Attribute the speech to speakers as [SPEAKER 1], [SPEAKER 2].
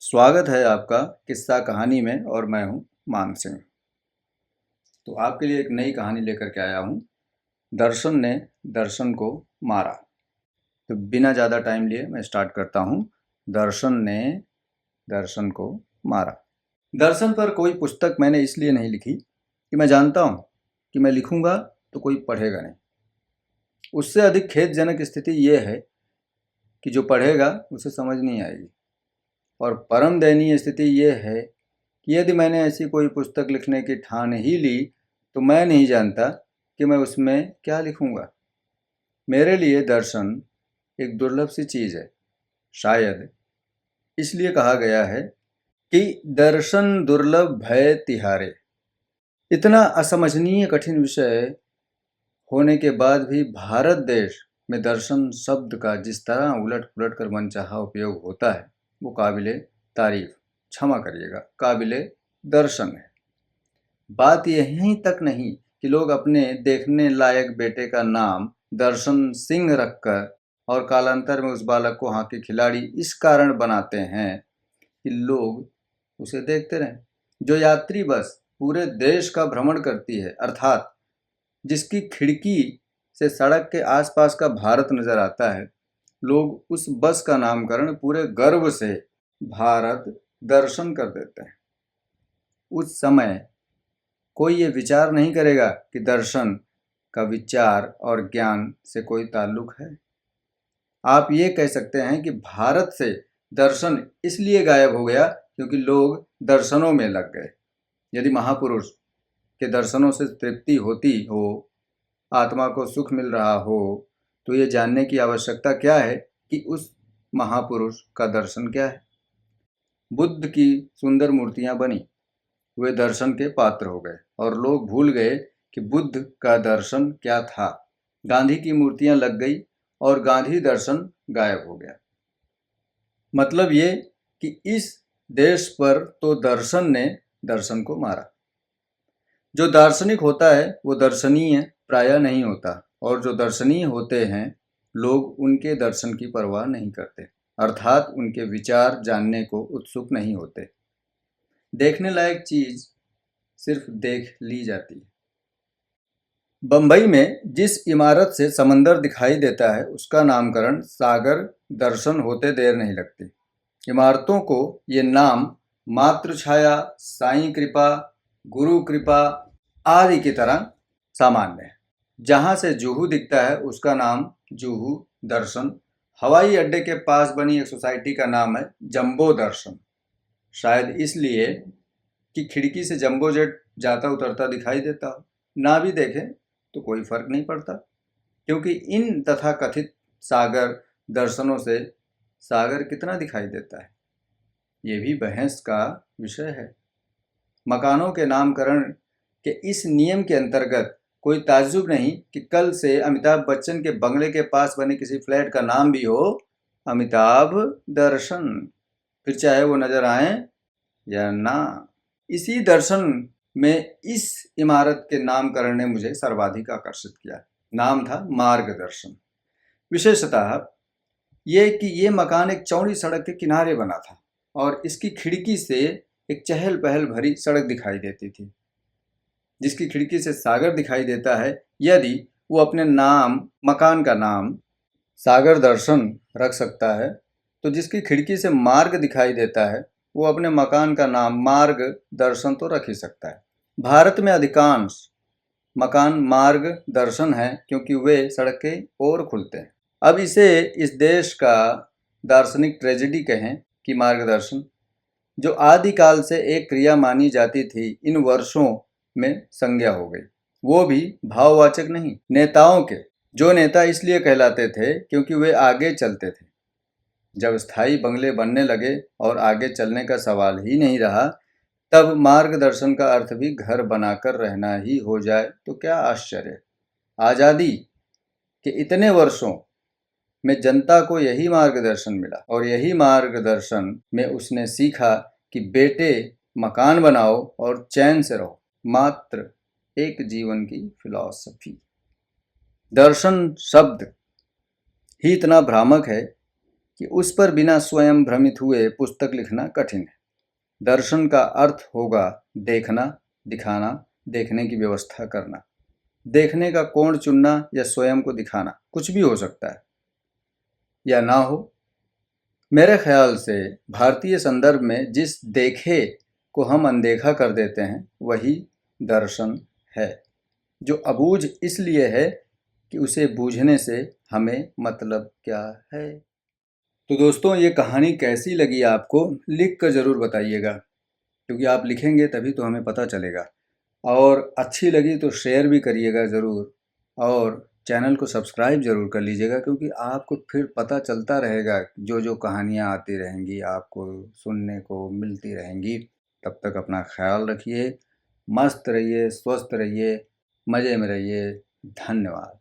[SPEAKER 1] स्वागत है आपका किस्सा कहानी में और मैं हूं मान सिंह। तो आपके लिए एक नई कहानी लेकर के आया हूं। दर्शन ने दर्शन को मारा। तो बिना ज़्यादा टाइम लिए मैं स्टार्ट करता हूं। दर्शन ने दर्शन को मारा। दर्शन पर कोई पुस्तक मैंने इसलिए नहीं लिखी कि मैं जानता हूं कि मैं लिखूंगा तो कोई पढ़ेगा नहीं। उससे अधिक खेदजनक स्थिति ये है कि जो पढ़ेगा उसे समझ नहीं आएगी। और परम दयनीय स्थिति ये है कि यदि मैंने ऐसी कोई पुस्तक लिखने की ठान ही ली तो मैं नहीं जानता कि मैं उसमें क्या लिखूंगा। मेरे लिए दर्शन एक दुर्लभ सी चीज़ है। शायद इसलिए कहा गया है कि दर्शन दुर्लभ भय तिहारे। इतना असमझनीय कठिन विषय होने के बाद भी भारत देश में दर्शन शब्द का जिस तरह उलट पुलट कर मनचाहा उपयोग होता है वो काबिले तारीफ, क्षमा करिएगा, काबिले दर्शन है। बात यहीं तक नहीं कि लोग अपने देखने लायक बेटे का नाम दर्शन सिंह रखकर और कालांतर में उस बालक को हॉकी खिलाड़ी इस कारण बनाते हैं कि लोग उसे देखते रहें। जो यात्री बस पूरे देश का भ्रमण करती है, अर्थात जिसकी खिड़की से सड़क के आसपास का भारत नजर आता है, लोग उस बस का नामकरण पूरे गर्व से भारत दर्शन कर देते हैं। उस समय कोई ये विचार नहीं करेगा कि दर्शन का विचार और ज्ञान से कोई ताल्लुक है। आप ये कह सकते हैं कि भारत से दर्शन इसलिए गायब हो गया क्योंकि लोग दर्शनों में लग गए। यदि महापुरुष के दर्शनों से तृप्ति होती हो, आत्मा को सुख मिल रहा हो, तो ये जानने की आवश्यकता क्या है कि उस महापुरुष का दर्शन क्या है। बुद्ध की सुंदर मूर्तियां बनी, वे दर्शन के पात्र हो गए और लोग भूल गए कि बुद्ध का दर्शन क्या था। गांधी की मूर्तियां लग गई और गांधी दर्शन गायब हो गया। मतलब ये कि इस देश पर तो दर्शन ने दर्शन को मारा। जो दार्शनिक होता है वो दर्शनीय प्रायः नहीं होता, और जो दर्शनीय होते हैं लोग उनके दर्शन की परवाह नहीं करते, अर्थात उनके विचार जानने को उत्सुक नहीं होते। देखने लायक चीज सिर्फ देख ली जाती है। बंबई में जिस इमारत से समंदर दिखाई देता है उसका नामकरण सागर दर्शन होते देर नहीं लगती। इमारतों को ये नाम मातृ छाया, साईं कृपा, गुरु कृपा आदि की तरह सामान्य है। जहाँ से जुहू दिखता है उसका नाम जुहू दर्शन। हवाई अड्डे के पास बनी एक सोसाइटी का नाम है जंबो दर्शन, शायद इसलिए कि खिड़की से जंबो जेट जाता उतरता दिखाई देता हो। ना भी देखें तो कोई फर्क नहीं पड़ता, क्योंकि इन तथाकथित सागर दर्शनों से सागर कितना दिखाई देता है ये भी बहस का विषय है। मकानों के नामकरण के इस नियम के अंतर्गत कोई ताज्जुब नहीं कि कल से अमिताभ बच्चन के बंगले के पास बने किसी फ्लैट का नाम भी हो अमिताभ दर्शन, फिर चाहे वो नजर आए या ना। इसी दर्शन में इस इमारत के नामकरण ने मुझे सर्वाधिक आकर्षित किया। नाम था मार्गदर्शन। विशेषतः ये कि ये मकान एक चौड़ी सड़क के किनारे बना था और इसकी खिड़की से एक चहल पहल भरी सड़क दिखाई देती थी। जिसकी खिड़की से सागर दिखाई देता है, यदि वो अपने नाम मकान का नाम सागर दर्शन रख सकता है, तो जिसकी खिड़की से मार्ग दिखाई देता है वो अपने मकान का नाम मार्ग दर्शन तो रख ही सकता है। भारत में अधिकांश मकान मार्ग दर्शन है क्योंकि वे सड़क के ओर खुलते हैं। अब इसे इस देश का दार्शनिक ट्रेजेडी कहें कि मार्गदर्शन, जो आदिकाल से एक क्रिया मानी जाती थी, इन वर्षों में संज्ञा हो गई। वो भी भाववाचक नहीं, नेताओं के, जो नेता इसलिए कहलाते थे क्योंकि वे आगे चलते थे। जब स्थायी बंगले बनने लगे और आगे चलने का सवाल ही नहीं रहा, तब मार्गदर्शन का अर्थ भी घर बनाकर रहना ही हो जाए तो क्या आश्चर्य। आज़ादी के इतने वर्षों में जनता को यही मार्गदर्शन मिला और यही मार्गदर्शन में उसने सीखा कि बेटे मकान बनाओ और चैन से रहो। मात्र एक जीवन की फिलॉसफी। दर्शन शब्द ही इतना भ्रामक है कि उस पर बिना स्वयं भ्रमित हुए पुस्तक लिखना कठिन है। दर्शन का अर्थ होगा देखना, दिखाना, देखने की व्यवस्था करना। देखने का कोण चुनना या स्वयं को दिखाना, कुछ भी हो सकता है या ना हो। मेरे ख्याल से भारतीय संदर्भ में जिस देखे को हम अनदेखा कर देते हैं वही दर्शन है, जो अबूझ इसलिए है कि उसे बूझने से हमें मतलब क्या है। तो दोस्तों, ये कहानी कैसी लगी आपको लिख कर ज़रूर बताइएगा, क्योंकि आप लिखेंगे तभी तो हमें पता चलेगा। और अच्छी लगी तो शेयर भी करिएगा ज़रूर, और चैनल को सब्सक्राइब ज़रूर कर लीजिएगा, क्योंकि आपको फिर पता चलता रहेगा जो जो कहानियाँ आती रहेंगी, आपको सुनने को मिलती रहेंगी। तब तक अपना ख्याल रखिए, मस्त रहिए, स्वस्थ रहिए, मज़े में रहिए। धन्यवाद।